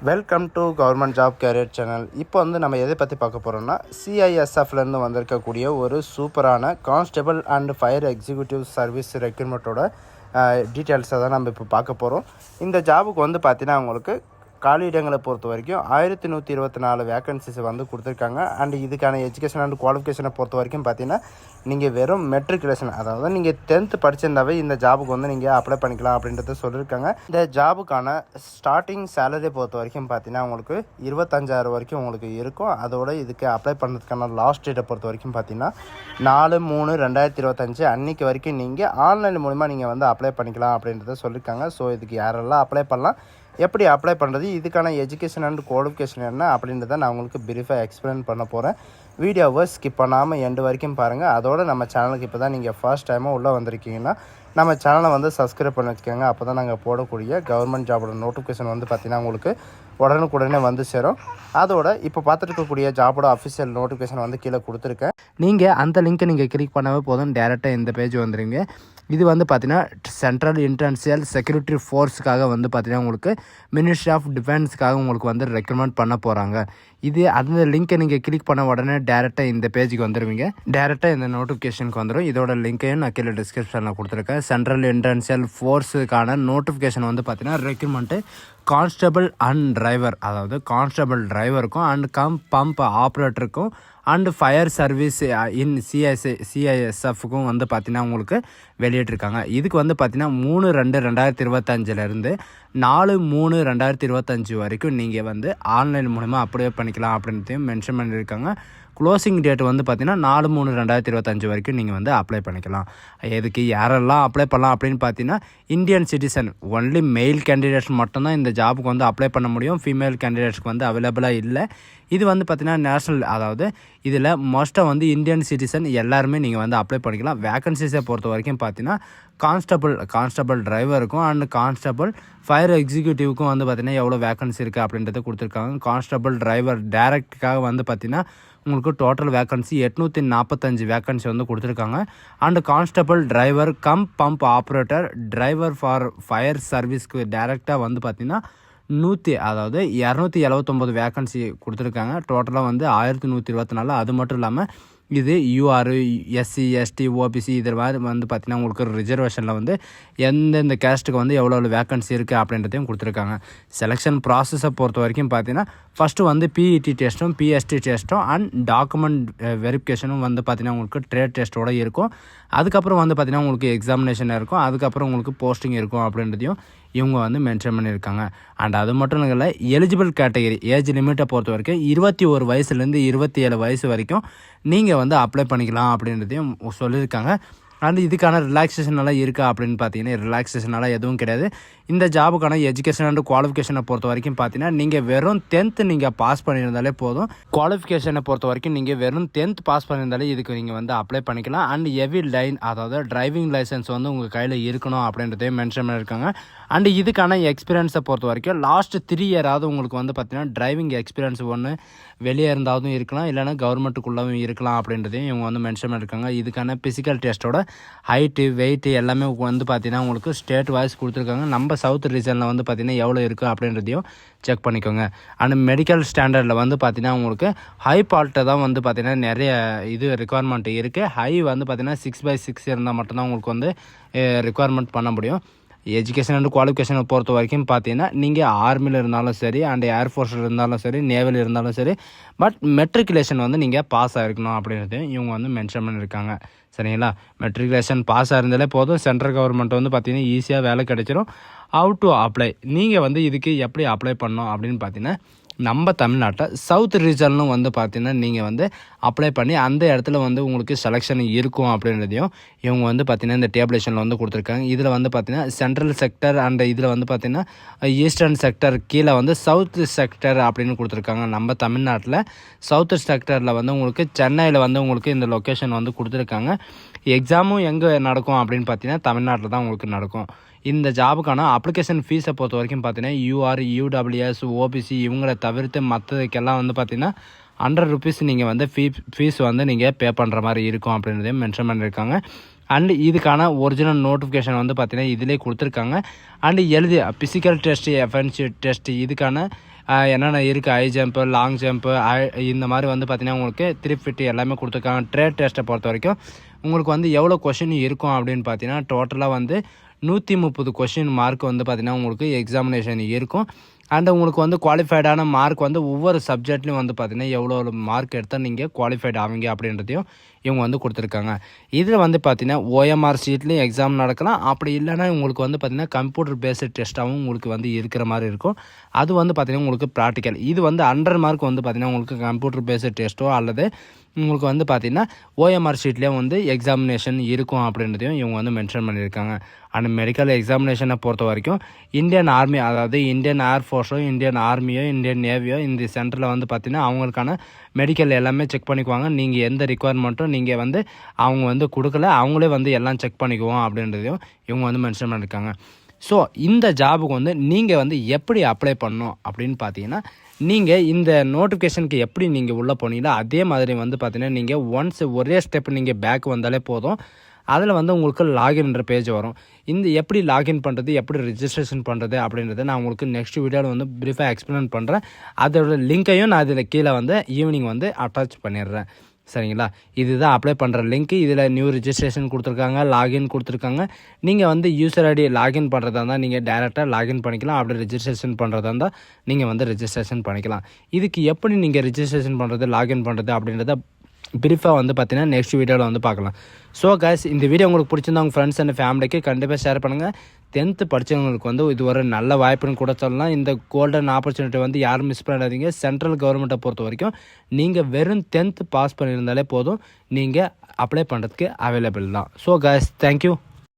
Welcome to government job career channel. இப்போ நம்ம எதை பற்றி பார்க்க போகிறோம்னா, சிஐஎஸ்எஃப்லேருந்து வந்திருக்கக்கூடிய ஒரு சூப்பரான constable and fire executive service ரெக்ரூட்மெண்ட்டோட டீட்டெயில்ஸை தான் நம்ம இப்போ பார்க்க போகிறோம். இந்த ஜாபுக்கு பார்த்தீங்கன்னா உங்களுக்கு காலியிடங்களை பொறுத்த வரைக்கும் 1124 வேக்கன்சிஸ் கொடுத்துருக்காங்க. அண்ட் இதுக்கான எஜுகேஷன் அண்ட் குவாலிஃபிகேஷனை பொறுத்த வரைக்கும் பார்த்தீங்கன்னா நீங்கள் வெறும் மெட்ரிகுலேஷன், அதாவது நீங்கள் 10th படிச்சிருந்தாவே இந்த ஜாபுக்கு நீங்கள் அப்ளை பண்ணிக்கலாம் அப்படின்றத சொல்லியிருக்காங்க. இந்த ஜாபுக்கான ஸ்டார்டிங் சேலரி பொறுத்த வரைக்கும் பார்த்தீங்கன்னா உங்களுக்கு 25,000 வரைக்கும் உங்களுக்கு இருக்கும். அதோட இதுக்கு அப்ளை பண்ணுறதுக்கான லாஸ்ட் டேட்டை பொறுத்த வரைக்கும் பார்த்தீங்கன்னா 4/3/2025 அன்றைக்கி வரைக்கும் நீங்கள் ஆன்லைன் மூலிமா நீங்கள் அப்ளை பண்ணிக்கலாம் அப்படின்றத சொல்லியிருக்காங்க. ஸோ இதுக்கு யாரெல்லாம் அப்ளை பண்ணலாம், எப்படி அப்ளை பண்ணுறது, இதுக்கான எஜுகேஷன் அண்ட் குவாலிஃபிகேஷன் என்ன அப்படின்றத நான் உங்களுக்கு பிரீஃபாக எக்ஸ்பிளைன் பண்ண போகிறேன். வீடியோவை ஸ்கிப் பண்ணாமல் எண்டு வரைக்கும் பாருங்கள். அதோடு நம்ம சேனலுக்கு இப்போ தான் நீங்கள் ஃபர்ஸ்ட் டைமாக உள்ளே வந்திருக்கீங்கன்னா நம்ம சேனலை சப்ஸ்கிரைப் பண்ணி வச்சுக்கோங்க. அப்போ தான் நாங்கள் போடக்கூடிய கவர்மெண்ட் ஜாபோட நோட்டிஃபிகேஷன் பார்த்திங்கன்னா உங்களுக்கு உடனுக்குடனே சேரும். அதோட இப்போ பார்த்துருக்கக்கூடிய ஜாபோட அஃபிஷியல் நோட்டிஃபிகேஷன் கீழே கொடுத்துருக்கேன். நீங்கள் அந்த லிங்க்கை நீங்கள் கிளிக் பண்ணாவே போதும், டேரெக்டாக இந்த பேஜ் வந்துடுங்க. இது பார்த்தீங்கன்னா சென்ட்ரல் இன்டர்நேஷனல் செக்யூரிட்டி ஃபோர்ஸுக்காக பார்த்தீங்கன்னா உங்களுக்கு மினிஸ்ட்ரி ஆஃப் டிஃபென்ஸுக்காக உங்களுக்கு ரெக்கமெண்ட் பண்ண போகிறாங்க. அந்த லிங்க்கை நீங்கள் கிளிக் பண்ண உடனே டேரெக்டாக இந்த பேஜுக்கு வந்துடுவீங்க. டேரெக்டாக இந்த நோட்டிஃபிகேஷனுக்கு வந்துடும். இதோட லிங்க்கையும் நான் கீழே டிஸ்கிரிப்ஷனில் கொடுத்துருக்கேன். சென்ட்ரல் இன்டர்நேஷனல் ஃபோர்ஸுக்கான நோட்டிஃபிகேஷன் பார்த்தீங்கன்னா ரெக்ரூட்மெண்ட்டு கான்ஸ்டபிள் அண்ட் டிரைவர், அதாவது கான்ஸ்டபிள் டிரைவருக்கும் அண்ட் பம்ப் ஆப்ரேட்டருக்கும் அண்டு ஃபயர் சர்வீஸ் இன் சிஐஎஸ்எஃப்க்கும் பார்த்தீங்கன்னா உங்களுக்கு வெளியிட்டிருக்காங்க. இதுக்கு பார்த்தீங்கன்னா 3/2/2025 4/3/2025 வரைக்கும் நீங்கள் ஆன்லைன் மூலமா அப்ளை பண்ணிக்கலாம் அப்படின்றதையும் மென்ஷன் பண்ணியிருக்காங்க. க்ளோசிங் டேட் பார்த்தீங்கன்னா 4/3/2025 வரைக்கும் நீங்கள் அப்ளை பண்ணிக்கலாம். எதுக்கு யாரெல்லாம் அப்ளை பண்ணலாம் அப்படின்னு பார்த்தீங்கன்னா Indian citizen only mail candidates மட்டும்தான் இந்த ஜாபுக்கு அப்ளை பண்ண முடியும். ஃபீமேல் கேண்டிடேட்ஸ்க்கு அவைலபிளாக இல்லை. இது பார்த்தீங்கன்னா நேஷ்னல், அதாவது இதில் மோஸ்ட்டாக இந்தியன் சிட்டிசன் எல்லாருமே நீங்கள் அப்ளை பண்ணிக்கலாம். வேக்கன்சிஸை பொறுத்த வரைக்கும் பார்த்தீங்கன்னா கான்ஸ்டபிள் டிரைவருக்கும் அண்ட் கான்ஸ்டபிள் ஃபயர் எக்ஸிக்யூட்டிவ்க்கும் பார்த்தீங்கன்னா எவ்வளோ வேக்கன்சி இருக்குது அப்படின்றத கொடுத்துருக்காங்க. கான்ஸ்டபிள் டிரைவர் டேரக்டுக்காக பார்த்தீங்கன்னா உங்களுக்கு டோட்டல் வேக்கன்சி 845 வேக்கன்சி கொடுத்துருக்காங்க. And constable driver pump operator driver for fire சர்வீஸ்க்கு டேரெக்டாக பார்த்தீங்கன்னா 279 வேக்கன்சி கொடுத்துருக்காங்க. டோட்டலாக 1124. அது மட்டும் இல்லாமல் இது யூஆர், எஸ்சி, எஸ்டி, ஓபிசி இதில் மாதிரி பார்த்திங்கன்னா உங்களுக்கு ரிசர்வேஷனில் எந்தெந்த கேஸ்ட்டுக்கு எவ்வளோ வேக்கன்சி இருக்குது அப்படின்றதையும் கொடுத்துருக்காங்க. செலெக்ஷன் ப்ராசஸை பொறுத்த வரைக்கும் பார்த்தீங்கன்னா ஃபஸ்ட்டு பிஇடி டெஸ்ட்டும் பிஎஸ்டி டெஸ்ட்டும் அண்ட் டாக்குமெண்ட் வெரிஃபிகேஷனும் பார்த்திங்கன்னா உங்களுக்கு ட்ரேட் டெஸ்ட்டோடு இருக்கும். அதுக்கப்புறம் பார்த்திங்கன்னா உங்களுக்கு எக்ஸாமினேஷன் இருக்கும். அதுக்கப்புறம் உங்களுக்கு போஸ்டிங் இருக்கும் அப்படின்றதையும் இவங்க மென்ஷன் பண்ணியிருக்காங்க. அண்ட் அது மட்டும் இல்லை, எலிஜிபிள் கேட்டகரி ஏஜ் லிமிட்டை பொறுத்த வரைக்கும் 21 வயசுலேருந்து 27 வயசு வரைக்கும் நீங்கள் அப்ளை பண்ணிக்கலாம் அப்படின்றதையும் சொல்லியிருக்காங்க. அண்ட் இதுக்கான ரிலாக்ஸேஷன் எல்லாம் இருக்கா அப்படின்னு பார்த்தீங்கன்னா ரிலாக்ஸேஷனெல்லாம் எதுவும் கிடையாது. இந்த ஜாபுக்கான எஜுகேஷன் அண்ட் குவாலிஃபிகேஷனை பொறுத்த வரைக்கும் பார்த்தீங்கன்னா நீங்கள் வெறும் 10th நீங்கள் பாஸ் பண்ணியிருந்தாலே போதும். குவாலிஃபிகேஷனை பொறுத்த வரைக்கும் நீங்கள் வெறும் 10th பாஸ் பண்ணியிருந்தாலே இதுக்கு நீங்கள் அப்ளை பண்ணிக்கலாம். அண்ட் ஹெவி லைன், அதாவது டிரைவிங் லைசன்ஸ் உங்கள் கையில் இருக்கணும் அப்படின்றதையும் மென்ஷன் பண்ணியிருக்காங்க. அண்ட் இதுக்கான எக்ஸ்பீரியன்ஸை பொறுத்த வரைக்கும் லாஸ்ட் 3 இயராவது உங்களுக்கு பார்த்தீங்கன்னா டிரைவிங் எக்ஸ்பீரியன்ஸ் ஒன்று வெளியே இருந்தாலும் இருக்கலாம், இல்லைனா கவர்மெண்ட்டுக்குள்ளவும் இருக்கலாம் அப்படின்றதையும் இவங்க மென்ஷன் பண்ணியிருக்காங்க. இதுக்கான ஃபிசிக்கல் டெஸ்ட்டோட ஹைட்டு வெயிட்டு எல்லாமே பார்த்தீங்கன்னா உங்களுக்கு ஸ்டேட் வைஸ் கொடுத்துருக்காங்க. நம்ம சவுத் ரீஜனில் பார்த்தீங்கன்னா எவ்வளோ இருக்குது அப்படின்றதையும் செக் பண்ணிக்கோங்க. அண்ட் மெடிக்கல் ஸ்டாண்டர்டில் பார்த்தீங்கன்னா உங்களுக்கு ஹை பார்ட்டை தான் பார்த்தீங்கன்னா நிறைய ரெக்குவயர்மெண்ட் இருக்குது. ஹை பார்த்தீங்கன்னா 6/6 இருந்தால் மட்டும்தான் உங்களுக்கு ரெக்குவயர்மெண்ட் பண்ண முடியும். எஜுகேஷன் அண்ட் குவாலிஃபிகேஷனை பொறுத்த வரைக்கும் பார்த்தீங்கன்னா நீங்கள் ஆர்மியில் இருந்தாலும் சரி, அண்ட் ஏர்ஃபோர்ஸில் இருந்தாலும் சரி, நேவல் இருந்தாலும் சரி, பட் மெட்ரிகுலேஷன் நீங்கள் பாஸ் ஆகிருக்கணும் அப்படின்றதையும் இவங்க மென்ஷன் பண்ணியிருக்காங்க. சரிங்களா? மெட்ரிகுலேஷன் பாஸ் ஆயிருந்தாலே போதும், சென்ட்ரல் கவர்மெண்ட் பார்த்தீங்கன்னா ஈஸியாக வேலை கிடைச்சிரும். ஹவு டு அப்ளை, நீங்கள் இதுக்கு எப்படி அப்ளை பண்ணணும் அப்படின்னு பார்த்தீங்கன்னா நம்ம தமிழ்நாட்டில் சவுத் ரீஜன்லும் பார்த்தீங்கன்னா நீங்கள் அப்ளை பண்ணி அந்த இடத்துல உங்களுக்கு செலெக்ஷன் இருக்கும் அப்படின்றதையும் இவங்க பார்த்தீங்கன்னா இந்த டேபிளேஷனில் கொடுத்துருக்காங்க. இதில் பார்த்தீங்கன்னா சென்ட்ரல் செக்டர் அண்ட் இதில் பார்த்தீங்கன்னா ஈஸ்டர்ன் செக்டர் கீழே சவுத் செக்டர் அப்படின்னு கொடுத்துருக்காங்க. நம்ம தமிழ்நாட்டில் சவுத் செக்டரில் உங்களுக்கு சென்னையில் உங்களுக்கு இந்த லொக்கேஷன் கொடுத்துருக்காங்க. எக்ஸாமும் எங்கே நடக்கும் அப்படின்னு பார்த்தீங்கன்னா தமிழ்நாட்டில் தான் உங்களுக்கு நடக்கும். இந்த ஜாபுக்கான அப்ளிகேஷன் ஃபீஸை பொறுத்த வரைக்கும் பார்த்தீங்கன்னா யூஆர், யூடபிள்யூஎஸ், ஓபிசி இவங்களை தவிர்த்து மற்றதுக்கெல்லாம் பார்த்தீங்கன்னா 100 rupees நீங்கள் ஃபீஸ் நீங்கள் பே பண்ணுற மாதிரி இருக்கும் அப்படின்றதையும் மென்ஷன் பண்ணியிருக்காங்க. அண்ட் இதுக்கான ஒரிஜினல் நோட்டிஃபிகேஷன் பார்த்தீங்கன்னா இதிலே கொடுத்துருக்காங்க. அண்டு எழுதி ஃபிசிக்கல் டெஸ்ட்டு, எஃபென்சிவ் டெஸ்ட்டு இதுக்கான என்னென்ன இருக்குது, ஹை ஜம்ப்பு, லாங் ஜம்ப்பு, இந்த மாதிரி வந்து பார்த்திங்கன்னா உங்களுக்கு 350 எல்லாமே கொடுத்துருக்காங்க. ட்ரேட் டெஸ்ட்டை பொறுத்த வரைக்கும் உங்களுக்கு வந்து எவ்வளோ கொஷின் இருக்கும் அப்படின்னு பார்த்தீங்கன்னா டோட்டலாக வந்து 130 கொஷின் மார்க் வந்து பார்த்திங்கன்னா உங்களுக்கு எக்ஸாமினேஷன் இருக்கும். அண்ட் உங்களுக்கு வந்து குவாலிஃபைடான மார்க் வந்து ஒவ்வொரு சப்ஜெக்ட்லையும் வந்து பார்த்திங்கன்னா எவ்வளோ மார்க் எடுத்தால் நீங்கள் குவாலிஃபைட் ஆவீங்க அப்படின்றதையும் இவங்க வந்து கொடுத்துருக்காங்க. இதில் வந்து பார்த்திங்கன்னா OMR ஷீட்லேயும் எக்ஸாம் நடக்கலாம். அப்படி இல்லைனா உங்களுக்கு வந்து பார்த்திங்கன்னா கம்ப்யூட்டர் பேஸ்டு டெஸ்ட்டாகவும் உங்களுக்கு வந்து இருக்கிற மாதிரி இருக்கும். அது வந்து பார்த்திங்கன்னா உங்களுக்கு ப்ராக்டிக்கல். இது வந்து 100 மார்க் வந்து பார்த்திங்கன்னா உங்களுக்கு கம்ப்யூட்டர் பேஸ்டு டெஸ்ட்டோ அல்லது உங்களுக்கு வந்து பார்த்திங்கன்னா OMR ஷீட்லேயே வந்து எக்ஸாமினேஷன் இருக்கும் அப்படின்றதையும் இவங்க வந்து மென்ஷன் பண்ணியிருக்காங்க. அண்ட் மெடிக்கல் எக்ஸாமினேஷனை பொறுத்த வரைக்கும் இந்தியன் ஆர்மி, அதாவது இந்தியன் ஏர்ஃபோர்ஸோ, இந்தியன் ஆர்மியோ, இந்தியன் நேவியோ இந்த சென்டரில் வந்து பார்த்திங்கன்னா அவங்களுக்கான மெடிக்கல் எல்லாமே செக் பண்ணிக்குவாங்க. நீங்கள் எந்த ரிக்குவயர்மெண்ட்டும் நீங்கள் வந்து அவங்க வந்து கொடுக்கல, அவங்களே வந்து எல்லாம் செக் பண்ணிக்குவோம் அப்படின்றதையும் இவங்க வந்து மென்ஷன் பண்ணியிருக்காங்க. ஸோ இந்த ஜாபுக்கு வந்து நீங்கள் வந்து எப்படி அப்ளை பண்ணணும் அப்படின்னு பார்த்தீங்கன்னா, நீங்கள் இந்த நோட்டிஃபிகேஷனுக்கு எப்படி நீங்கள் உள்ளே போனீங்களோ அதே மாதிரி வந்து பார்த்தீங்கன்னா நீங்கள் ஒன்ஸ் ஒரே ஸ்டெப் நீங்கள் பேக் வந்தாலே போதும். அதில் வந்து உங்களுக்கு லாகின்ன்ற பேஜ் வரும். இந்த எப்படி லாகின் பண்ணுறது, எப்படி ரிஜிஸ்ட்ரேஷன் பண்ணுறது அப்படின்றத நான் உங்களுக்கு நெக்ஸ்ட் வீடியோவில் வந்து ப்ரீஃபாக எக்ஸ்பிளைன் பண்ணுறேன். அதோட லிங்க்கையும் நான் இதில் கீழே வந்து ஈவினிங் வந்து அட்டாச் பண்ணிடுறேன். சரிங்களா? இதுதான் அப்ளை பண்ணுற லிங்க். இதில் நியூ ரிஜிஸ்ட்ரேஷன் கொடுத்துருக்காங்க, லாகின் கொடுத்துருக்காங்க. நீங்கள் வந்து யூசர் ஐடி லாகின் பண்ணுறதா இருந்தால் நீங்கள் டேரெக்டாக லாகின் பண்ணிக்கலாம். அப்படி ரிஜிஸ்ட்ரேஷன் பண்ணுறதா இருந்தால் நீங்கள் வந்து ரிஜிஸ்ட்ரேஷன் பண்ணிக்கலாம். இதுக்கு எப்படி நீங்கள் ரிஜிஸ்ட்ரேஷன் பண்ணுறது, லாகின் பண்ணுறது அப்படின்றத ப்ரீஃபாக வந்து பார்த்தீங்கன்னா நெக்ஸ்ட் வீடியோவில் வந்து பார்க்கலாம். ஸோ கைஸ், இந்த வீடியோ உங்களுக்கு பிடிச்சிருந்தா உங்கள் ஃப்ரெண்ட்ஸ் அண்ட் ஃபேமிலிக்கு கண்டிப்பாக ஷேர் பண்ணுங்கள். 10th படித்தவங்களுக்கு வந்து இது ஒரு நல்ல வாய்ப்புன்னு கூட சொல்லலாம். இந்த கோல்டன் ஆப்பர்ச்சுனிட்டி வந்து யாரும் மிஸ் பண்ணாதீங்க. சென்ட்ரல் கவர்மெண்ட்டை பொறுத்த வரைக்கும் நீங்கள் வெறும் 10th பாஸ் பண்ணியிருந்தாலே போதும், நீங்கள் அப்ளை பண்ணுறதுக்கு அவைலபிள் தான். So guys, thank you.